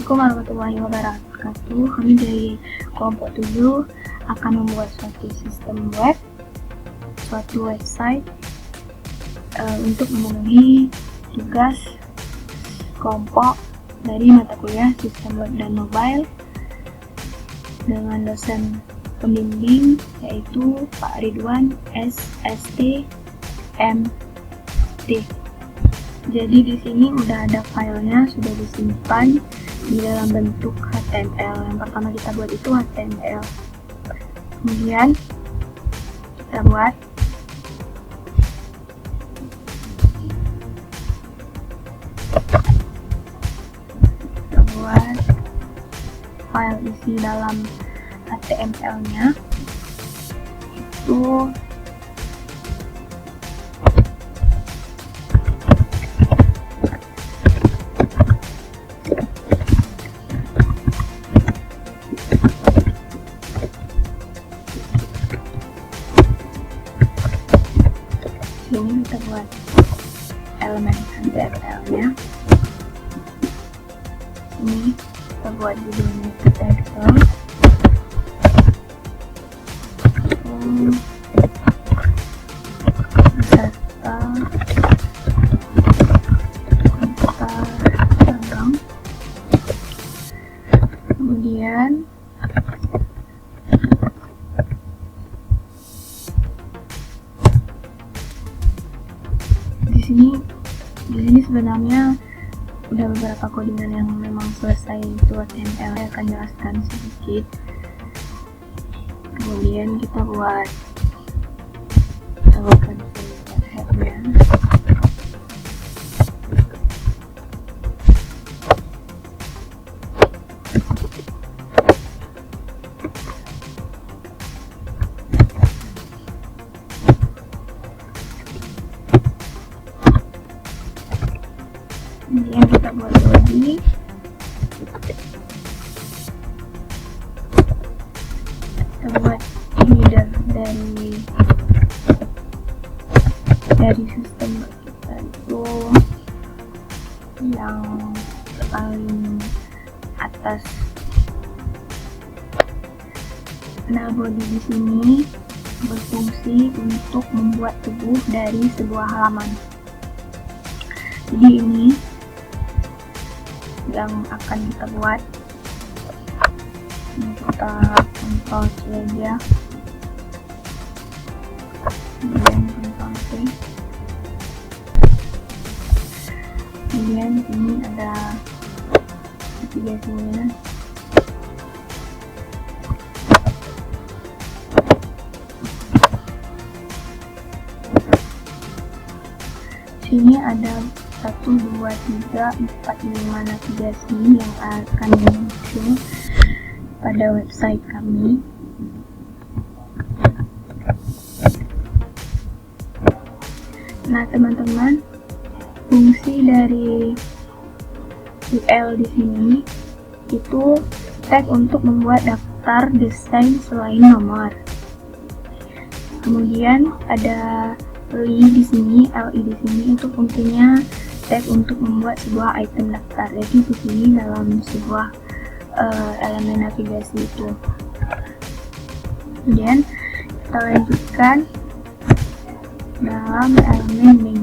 Assalamualaikum warahmatullahi wabarakatuh. Kami dari kelompok 7 akan membuat suatu sistem web, suatu website untuk memenuhi tugas kelompok dari mata kuliah sistem web dan mobile dengan dosen pembimbing yaitu Pak Ridwan SST MD. Jadi di sini udah ada filenya, sudah disimpan di dalam bentuk HTML. Yang pertama kita buat itu HTML. Kemudian kita buat file isi dalam HTML-nya itu ini kita buat elemen HTML-nya. Ini kita buat judulnya itu title, beserta cabang. Kemudian di sini sebenarnya udah beberapa codingan yang memang selesai itu HTML. Saya akan jelaskan sedikit. Kemudian kita buat headnya. Kemudian kita buat body, kita buat header dari sistem kita itu yang paling atas. Nah, body di sini berfungsi untuk membuat tubuh dari sebuah halaman. Jadi ini yang akan kita buat. Ini kita Ctrl C aja, kemudian Ctrl C. Kemudian ini ada navigasinya. Sini ada 1, 2, 3, 4, 5 navigasi yang akan muncul pada website kami. Nah teman-teman, fungsi dari UL di sini itu tag untuk membuat daftar desain selain nomor. Kemudian ada LI di sini itu fungsinya tag untuk membuat sebuah item daftar. Jadi di sini dalam sebuah elemen navigasi itu. Kemudian kita lanjutkan dalam elemen main.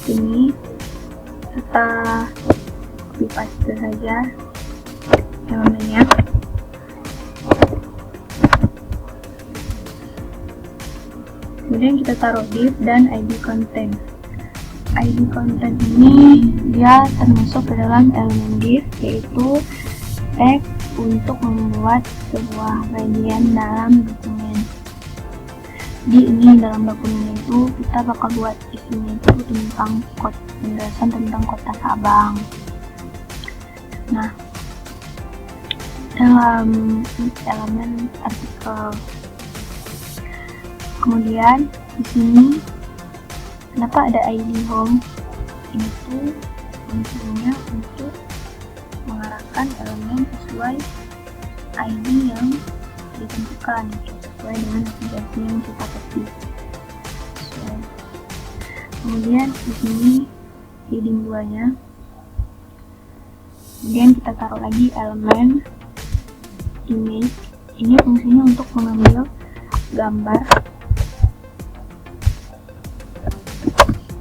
Ini kita copy paste saja elemennya. Kemudian kita taruh div dan id content. ID content ini dia termasuk ke dalam elemen div, yaitu tag untuk membuat sebuah bagian dalam dokumen. Jadi ini dalam dokumen itu kita bakal buat isinya itu tentang penjelasan tentang kota Sabang. Nah, dalam elemen artikel. Kemudian di sini kenapa ada ID home? Ini tuh fungsinya untuk mengarahkan elemen sesuai ID yang ditentukan sesuai dengan navigasi yang kita ketik. Kemudian di sini heading 2-nya. Kemudian kita taruh lagi elemen image. Ini fungsinya untuk mengambil gambar.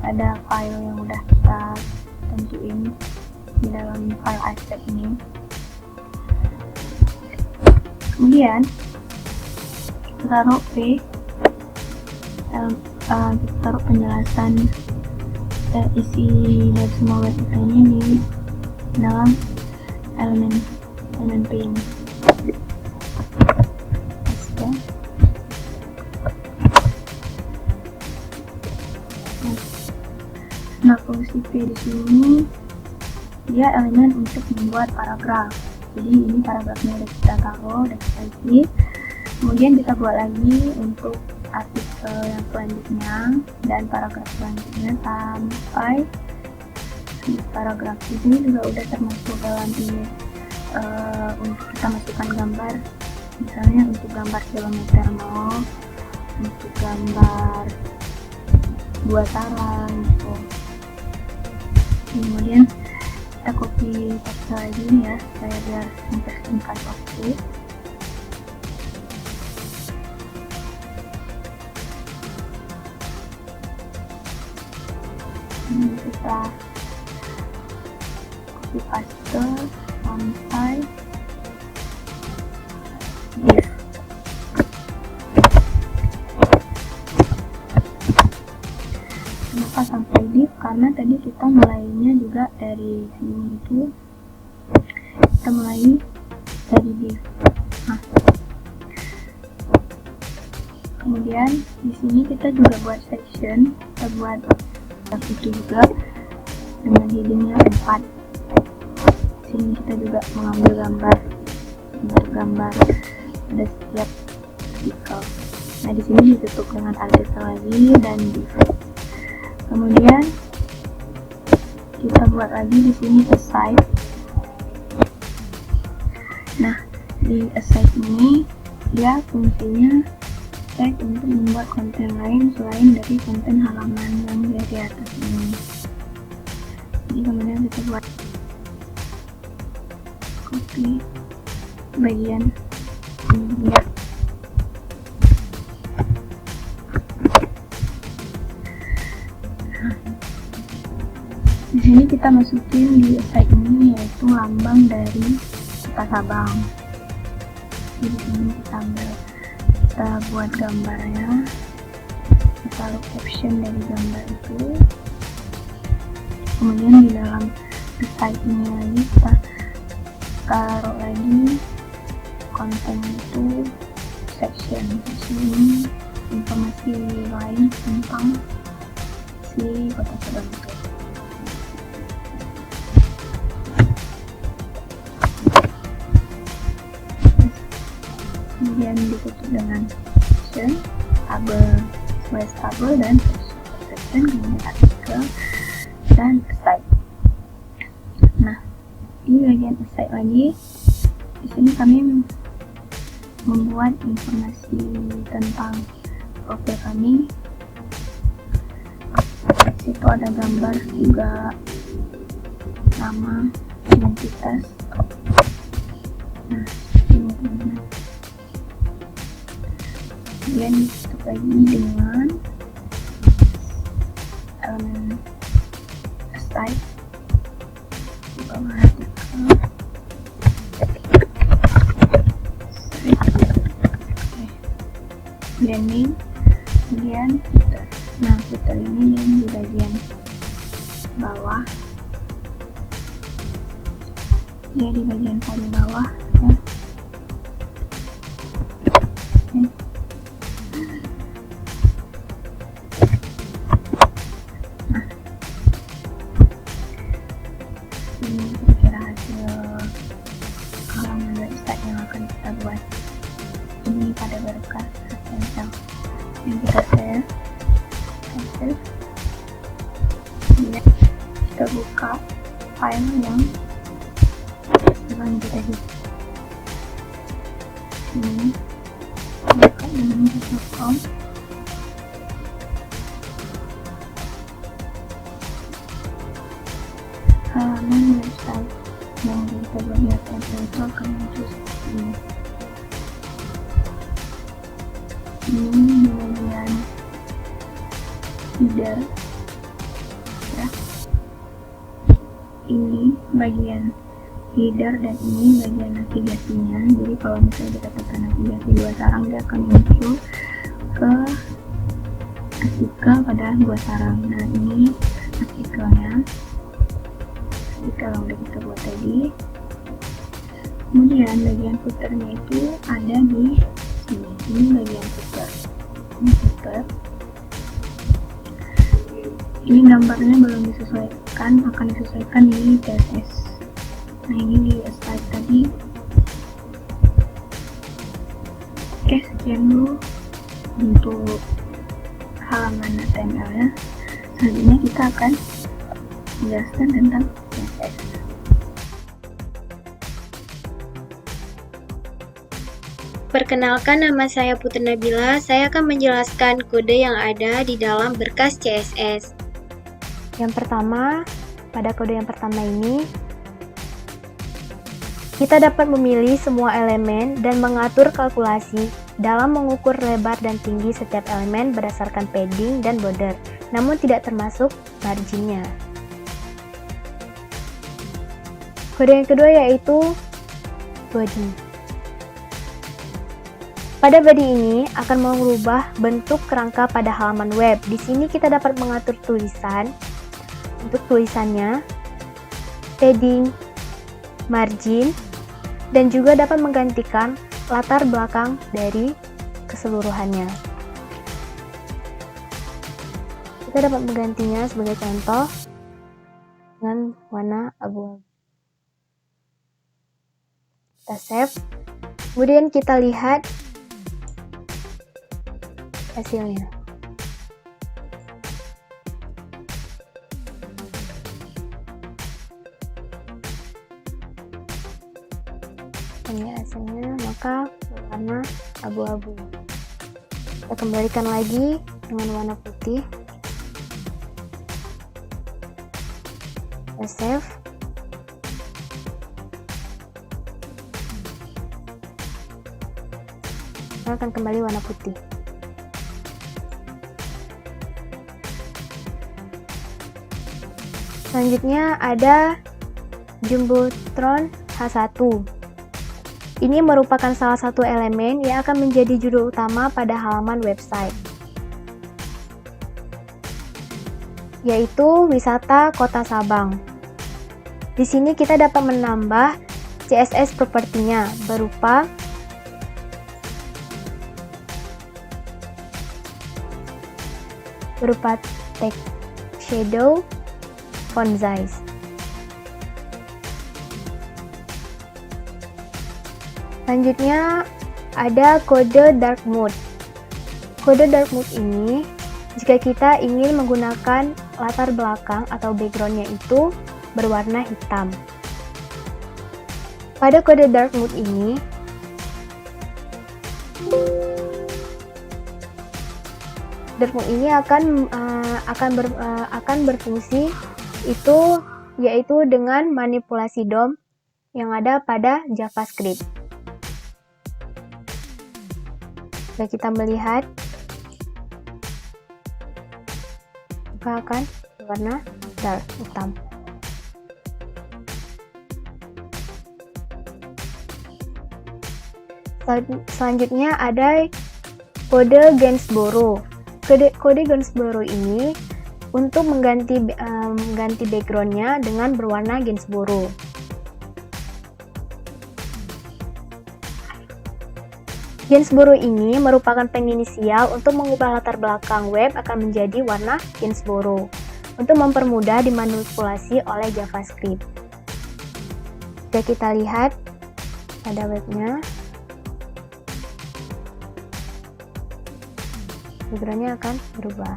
Ada file yang udah kita tentuin di dalam file asset ini. Kemudian kita taruh P, kita taruh penjelasan isi dari semua website-nya di dalam elemen P ini. Nah, fungsi P di sini dia elemen untuk membuat paragraf. Jadi ini paragrafnya udah kita taruh, udah kita isi. Kemudian kita buat lagi untuk artikel yang selanjutnya dan paragraf selanjutnya sampai di paragraf ini juga udah termasuk dalam ini. Untuk kita masukkan gambar, misalnya untuk gambar kilometer mall, untuk gambar dua talang gitu. Kemudian kita copy paste lagi ya, supaya biar mempersingkat waktu. Ini kita copy paste sampai div. Kenapa sampai div? Karena tadi kita mulainya juga dari sini, itu kita mulai dari div. Nah, kemudian di sini kita juga buat section, kita buat itu juga dengan headingnya 4. Sini kita juga mengambil gambar pada setiap artikel. Nah, di sini ditutup dengan artikel lagi dan div. Kemudian kita buat lagi di sini aside. Nah, di aside ini dia fungsinya tag untuk membuat konten lain selain dari konten halaman yang ada di atas ini. Jadi kemudian kita buat copy bagian ini ya. Di sini kita masukin di aside ini yaitu lambang dari Kota Sabang. Jadi di sini kita buat gambarnya, kita taruh caption dari gambar itu. Kemudian di dalam aside ini lagi kita taruh lagi konten itu section. Di sini informasi lain tentang si Kota Sabang itu. Kemudian ditutup dengan section, tabel dan section, kemudian artikel dan aside. Nah, di bagian aside lagi, di sini kami membuat informasi tentang profil kami. Di situ ada gambar juga, nama, identitas. Nah, ini teman-teman. Kemudian ditutup lagi dengan elemen aside di bawah artikel. Kemudian name, kemudian footer. Nah, footer ini di bagian bawah ya, di bagian paling bawah ya. Ini kira-kira hasil halaman website yang akan kita buat. Ini pada berkas yang kita share. Kemudian kita buka file yang akan kita hit. Ini buka dengan .com. CSS itu akan muncul seperti ini. Ini di bagian header ya, ini bagian header dan ini bagian navigasinya. Jadi kalau misalnya kita tekan navigasi 2 sarang, dia akan muncul ke artikel pada 2 sarang. Nah, ini artikelnya, artikel yang udah kita buat tadi. Kemudian bagian footernya itu ada di sini. Ini bagian footer. Ini footer. Ini gambarnya belum disesuaikan, akan disesuaikan di CSS. Nah, ini di slide tadi. Oke, sekian dulu untuk halaman HTML ya. Selanjutnya kita akan menjelaskan tentang CSS. Perkenalkan, nama saya Putri Nabila. Saya akan menjelaskan kode yang ada di dalam berkas CSS. Yang pertama, pada kode yang pertama ini, kita dapat memilih semua elemen dan mengatur kalkulasi dalam mengukur lebar dan tinggi setiap elemen berdasarkan padding dan border, namun tidak termasuk marginnya. Kode yang kedua yaitu body. Pada body ini akan mengubah bentuk kerangka pada halaman web. Di sini kita dapat mengatur tulisan, untuk tulisannya, padding, margin, dan juga dapat menggantikan latar belakang dari keseluruhannya. Kita dapat menggantinya sebagai contoh dengan warna abu-abu. Kita save, kemudian kita lihat hasilnya. Ini hasilnya, maka berwarna abu-abu. Kita kembalikan lagi dengan warna putih. Kita save. Kita akan kembali warna putih. Selanjutnya ada Jumbotron H1. Ini merupakan salah satu elemen yang akan menjadi judul utama pada halaman website, yaitu wisata Kota Sabang. Di sini kita dapat menambah CSS propertinya berupa text shadow, font size. Selanjutnya ada kode dark mode. Kode dark mode ini jika kita ingin menggunakan latar belakang atau backgroundnya itu berwarna hitam. Pada kode dark mode ini akan berfungsi yaitu dengan manipulasi DOM yang ada pada JavaScript. Jika kita melihat, maka akan berwarna dark hitam. Selanjutnya ada kode Gainsborough. Kode Gainsborough ini untuk mengganti backgroundnya dengan berwarna Gainsborough. Gainsborough ini merupakan penginisial untuk mengubah latar belakang web akan menjadi warna Gainsborough untuk mempermudah dimanipulasi oleh JavaScript. Jika kita lihat pada webnya, backgroundnya akan berubah.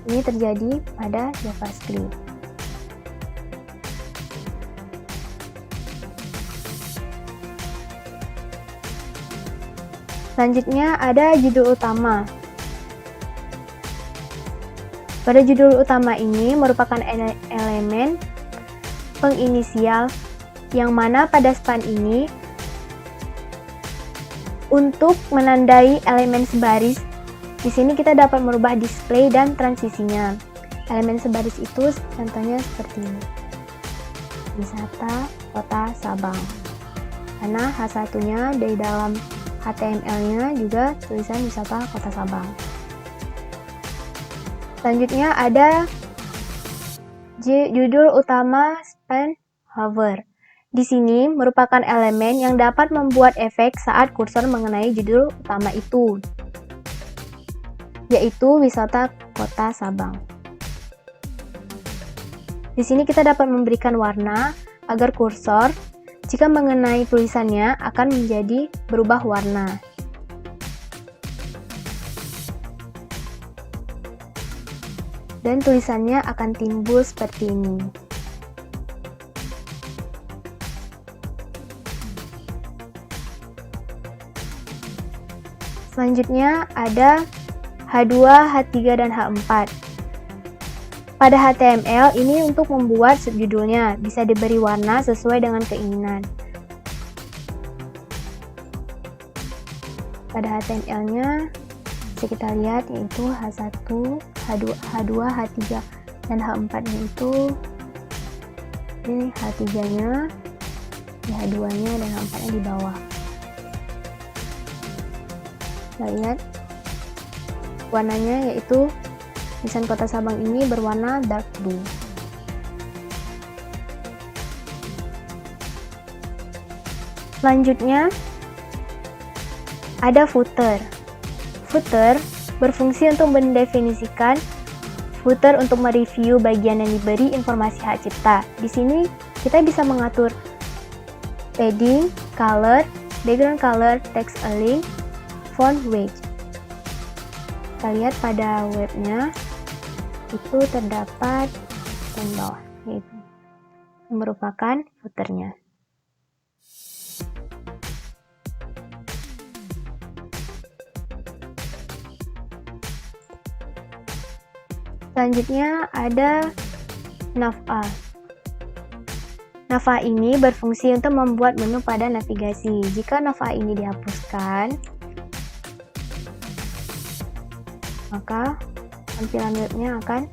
Ini terjadi pada JavaScript. Selanjutnya ada judul utama. Pada judul utama ini merupakan elemen penginisial yang mana pada span ini untuk menandai elemen sebaris. Di sini kita dapat merubah display dan transisinya. Elemen sebaris itu contohnya seperti ini. Wisata Kota Sabang. Karena H1-nya dari dalam HTML-nya juga tulisan Wisata Kota Sabang. Selanjutnya ada judul utama span hover. Di sini merupakan elemen yang dapat membuat efek saat kursor mengenai judul utama itu, yaitu Wisata Kota Sabang. Di sini kita dapat memberikan warna agar kursor jika mengenai tulisannya akan menjadi berubah warna. Dan tulisannya akan timbul seperti ini. Selanjutnya ada H2, H3, dan H4. Pada HTML ini untuk membuat subjudulnya bisa diberi warna sesuai dengan keinginan. Pada HTML-nya bisa kita lihat yaitu H1, H2, H3, dan H4-nya itu ini H3-nya, H2-nya, dan H4-nya di bawah. Kita lihat warnanya yaitu tulisan Kota Sabang ini berwarna dark blue. Selanjutnya ada footer. Footer berfungsi untuk mendefinisikan footer untuk mereview bagian yang diberi informasi hak cipta. Di sini kita bisa mengatur padding, color, background color, text align, font weight. Kita lihat pada webnya itu terdapat di bawah, yaitu yang merupakan footernya. Selanjutnya ada nav'a. Nav'a ini berfungsi untuk membuat menu pada navigasi. Jika nav'a ini dihapuskan, maka tampilan webnya akan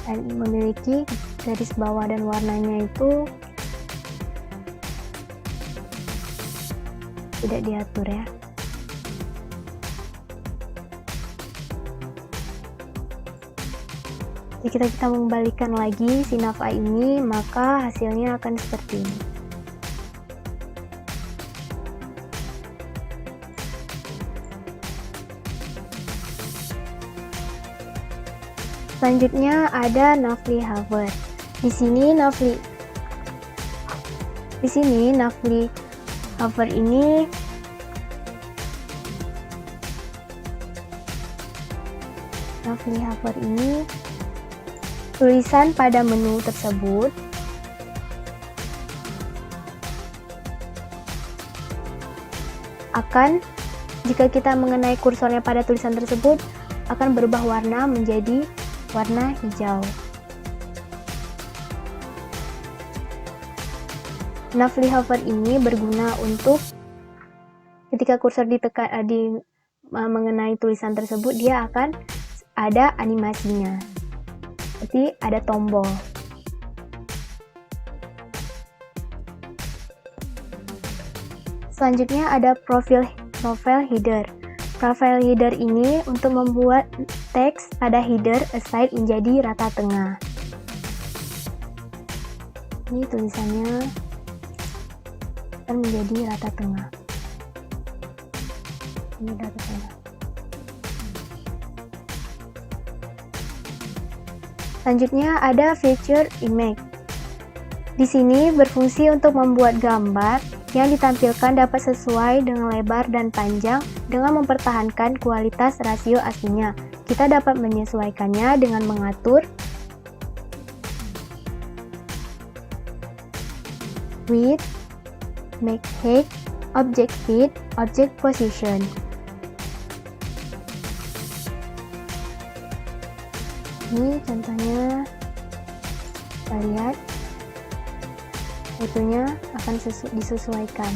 dan memiliki garis bawah dan warnanya itu tidak diatur ya. Jika kita mengembalikan lagi si nav'a ini, maka hasilnya akan seperti ini. Selanjutnya ada Navly Hover. Di sini Navly Hover ini tulisan pada menu tersebut akan, jika kita mengenai kursornya pada tulisan tersebut, akan berubah warna menjadi warna hijau. Navly Hover ini berguna untuk ketika kursor ditekan mengenai tulisan tersebut, dia akan ada animasinya. Seperti ada tombol. Selanjutnya ada profile header. Profile header ini untuk membuat teks pada header aside menjadi rata tengah. Ini tulisannya akan menjadi rata tengah. Ini rata tengah. Selanjutnya ada feature image. Di sini berfungsi untuk membuat gambar yang ditampilkan dapat sesuai dengan lebar dan panjang dengan mempertahankan kualitas rasio aslinya. Kita dapat menyesuaikannya dengan mengatur width, make height, object fit, object position. Ini contohnya, kita lihat itunya akan disesuaikan.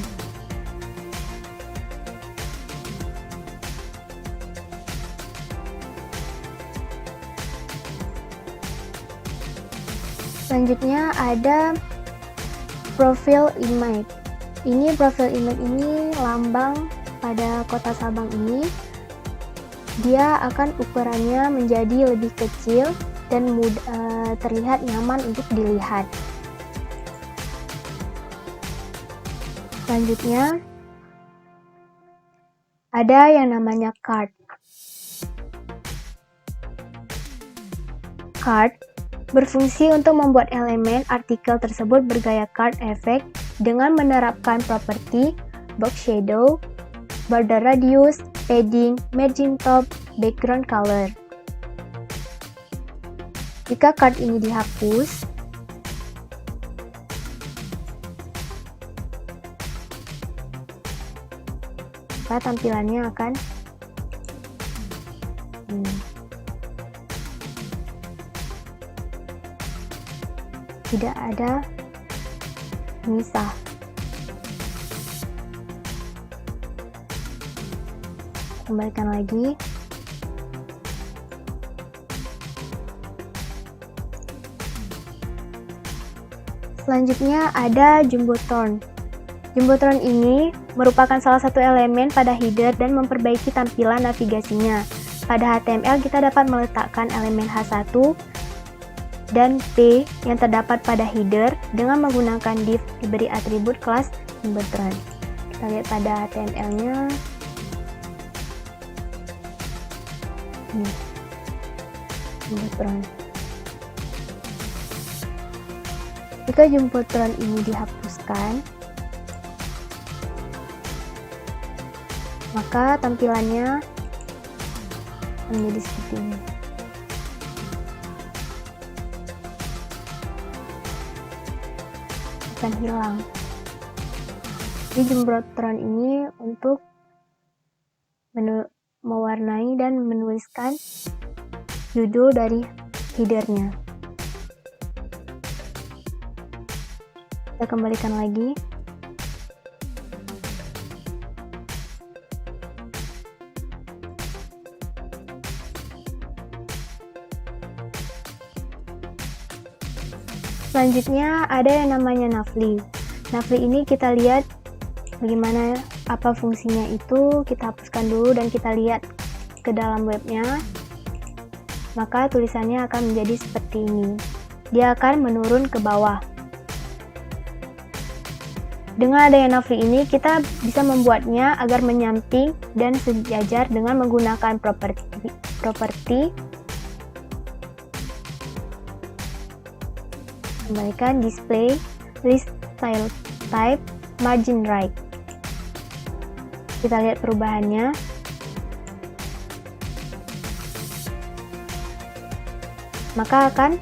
Selanjutnya ada profile image. Ini profile image ini lambang pada kota Sabang ini. Dia akan ukurannya menjadi lebih kecil dan terlihat nyaman untuk dilihat. Selanjutnya ada yang namanya card. Card berfungsi untuk membuat elemen artikel tersebut bergaya card effect dengan menerapkan properti box shadow, border radius, padding, margin top, background color. Jika card ini dihapus, maka tampilannya akan tidak ada misah. Kembalikan lagi. Selanjutnya ada jumbotron. Jumbotron ini merupakan salah satu elemen pada header dan memperbaiki tampilan navigasinya. Pada HTML kita dapat meletakkan elemen H1 dan P yang terdapat pada header dengan menggunakan div diberi atribut kelas jumbotron. Kita lihat pada HTML-nya. Ini jumbotron. Jika jumbotron ini dihapuskan, maka tampilannya menjadi seperti ini. Akan hilang. Jadi jumbotron ini untuk mewarnai dan menuliskan judul dari headernya. Kita kembalikan lagi. Selanjutnya ada yang namanya Navly. Navly ini kita lihat bagaimana apa fungsinya itu. Kita hapuskan dulu dan kita lihat ke dalam webnya. Maka tulisannya akan menjadi seperti ini. Dia akan menurun ke bawah. Dengan adanya Navly ini kita bisa membuatnya agar menyamping dan sejajar dengan menggunakan properti kembalikan display, list style type, margin right. Kita lihat perubahannya. Maka akan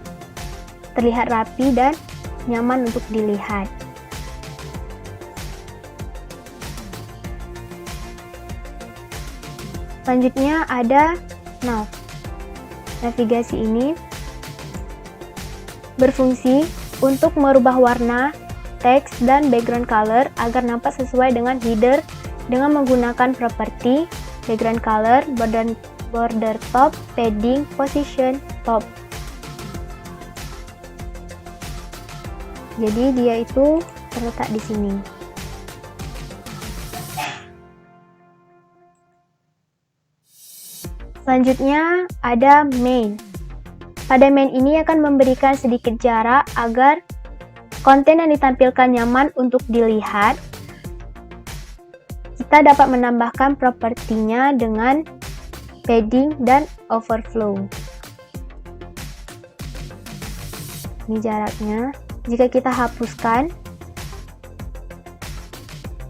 terlihat rapi dan nyaman untuk dilihat. Selanjutnya ada nav. Navigasi ini berfungsi untuk merubah warna, teks, dan background color agar nampak sesuai dengan header dengan menggunakan properti background color, border top, padding, position, top. Jadi dia itu terletak di sini. Selanjutnya ada main. Pada main ini akan memberikan sedikit jarak agar konten yang ditampilkan nyaman untuk dilihat. Kita dapat menambahkan propertinya dengan padding dan overflow. Ini jaraknya. Jika kita hapuskan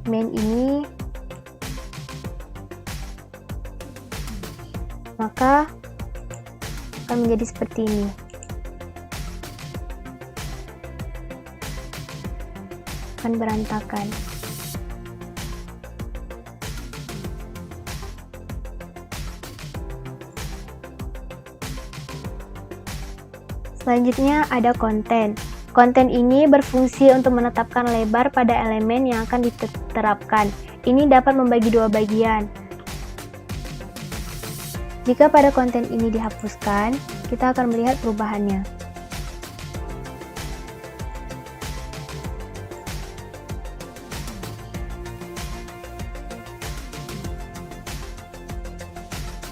main ini, maka akan menjadi seperti ini. Akan berantakan. Selanjutnya ada konten. Konten ini berfungsi untuk menetapkan lebar pada elemen yang akan diterapkan. Ini dapat membagi dua bagian. Jika pada konten ini dihapuskan, kita akan melihat perubahannya.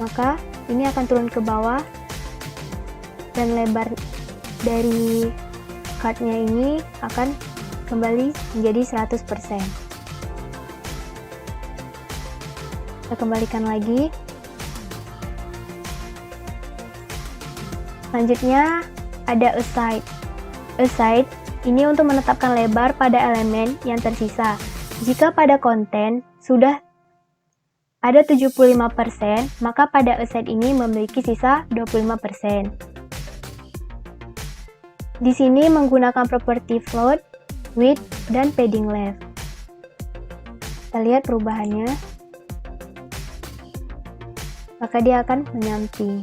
Maka ini akan turun ke bawah dan lebar dari cardnya ini akan kembali menjadi 100%. Kita kembalikan lagi. Selanjutnya ada aside. Aside ini untuk menetapkan lebar pada elemen yang tersisa. Jika pada konten sudah ada 75%, maka pada aside ini memiliki sisa 25%. Di sini menggunakan properti float, width, dan padding left. Kita lihat perubahannya. Maka dia akan menyamping.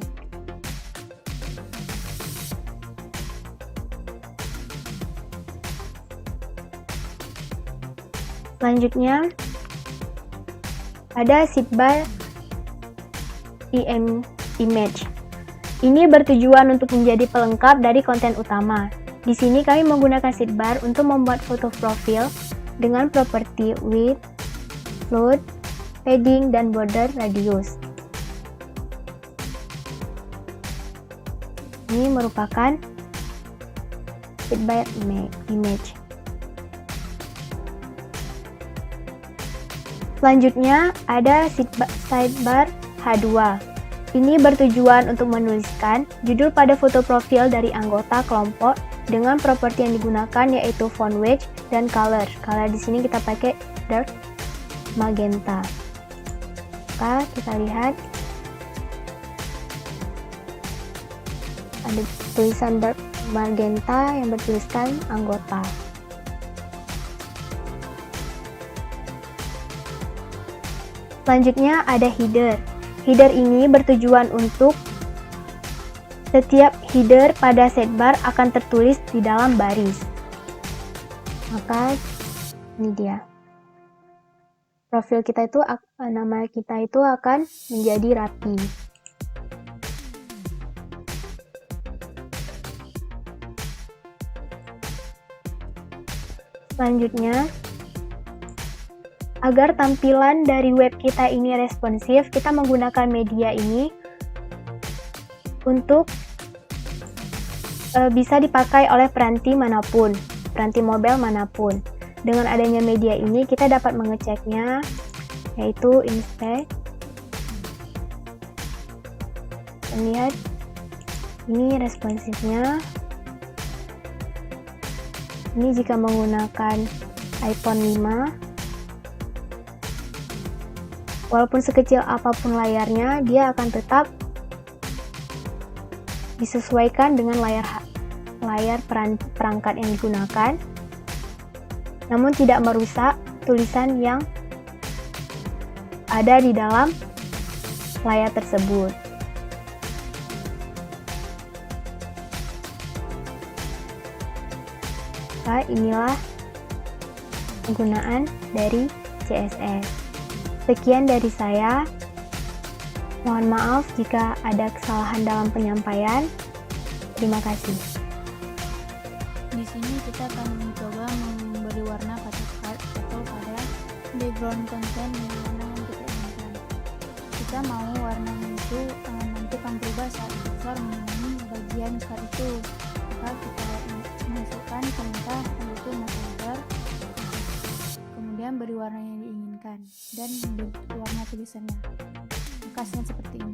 Selanjutnya ada sidebar image. Ini bertujuan untuk menjadi pelengkap dari konten utama. Di sini kami menggunakan sidebar untuk membuat foto profil dengan properti width, float, padding, dan border radius. Ini merupakan sidebar image. Selanjutnya ada sidebar H2. Ini bertujuan untuk menuliskan judul pada foto profil dari anggota kelompok dengan properti yang digunakan yaitu font wedge dan color. Color di sini kita pakai dark magenta. Maka kita lihat ada tulisan dark magenta yang bertuliskan anggota. Selanjutnya ada header. Header ini bertujuan untuk setiap header pada sidebar akan tertulis di dalam baris. Maka ini dia. Profil kita itu, nama kita itu akan menjadi rapi. Selanjutnya, agar tampilan dari web kita ini responsif, kita menggunakan media ini untuk bisa dipakai oleh peranti manapun, peranti mobile manapun. Dengan adanya media ini, kita dapat mengeceknya, yaitu inspect. Lihat, ini responsifnya. Ini jika menggunakan iPhone 5. Walaupun sekecil apapun layarnya, dia akan tetap disesuaikan dengan layar perangkat yang digunakan, namun tidak merusak tulisan yang ada di dalam layar tersebut. Nah, inilah penggunaan dari CSS. Sekian dari saya. Mohon maaf jika ada kesalahan dalam penyampaian. Terima kasih. Di sini kita akan mencoba memberi warna pada card atau pada background konten yang mana yang kita inginkan. Kita mau warnanya itu nanti akan berubah saat cursor mengenai bagian card itu. Maka kita masukkan perintah yaitu mengcover, kemudian beri warna yang diinginkan dan warna tulisannya. Hasilnya seperti ini.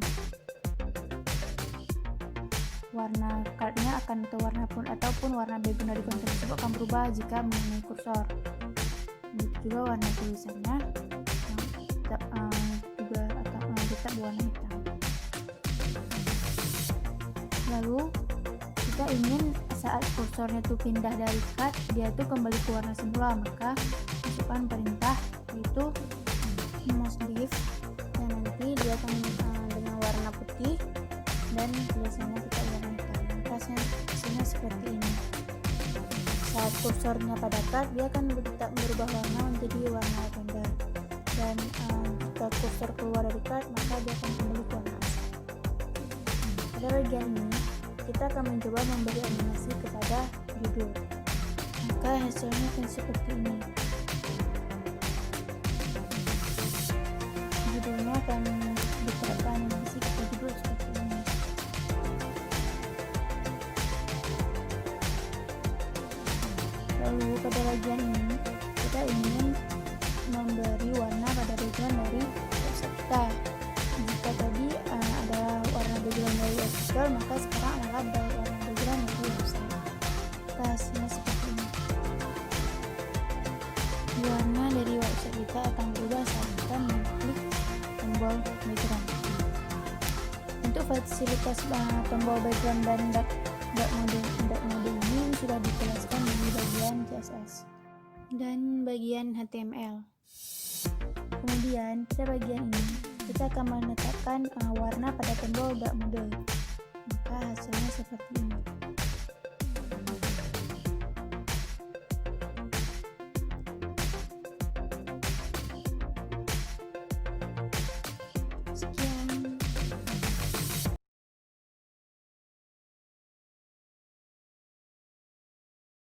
Warna cardnya akan atau warna pun ataupun warna background dari konten tersebut akan berubah jika mengenai kursor. Begitu juga warna tulisannya juga akan tetap berwarna hitam. Lalu kita ingin saat kursornya itu pindah dari card, dia itu kembali ke warna semula, maka masukkan perintah yaitu mouse div, dan nanti dia akan dengan warna putih dan tulisannya kita warna hitam. Hasilnya seperti ini. Saat kursornya pada card, dia akan tetap berubah warna menjadi warna lavender. Dan jika kursor keluar dari card, maka dia akan kembali ke warna asli. Pada bagian ini, kita akan mencoba memberi animasi kepada judul. Maka hasilnya akan seperti ini. Judulnya akan diterapkan animasi kepada judul seperti ini. Lalu pada bagian ini, kita ingin memberi warna pada background dari website kita. Jika tadi adalah warna background dari artikel, maka sekarang adalah warna background dari website. Maka hasilnya seperti ini. Warna dari website kita akan berubah saat kita mengklik tombol background. Untuk fasilitas tombol background dan dark mode ini sudah dijelaskan di bagian CSS dan bagian HTML. Kemudian pada bagian ini kita akan menetapkan warna pada tombol dark mode. Maka hasilnya seperti ini. Sekian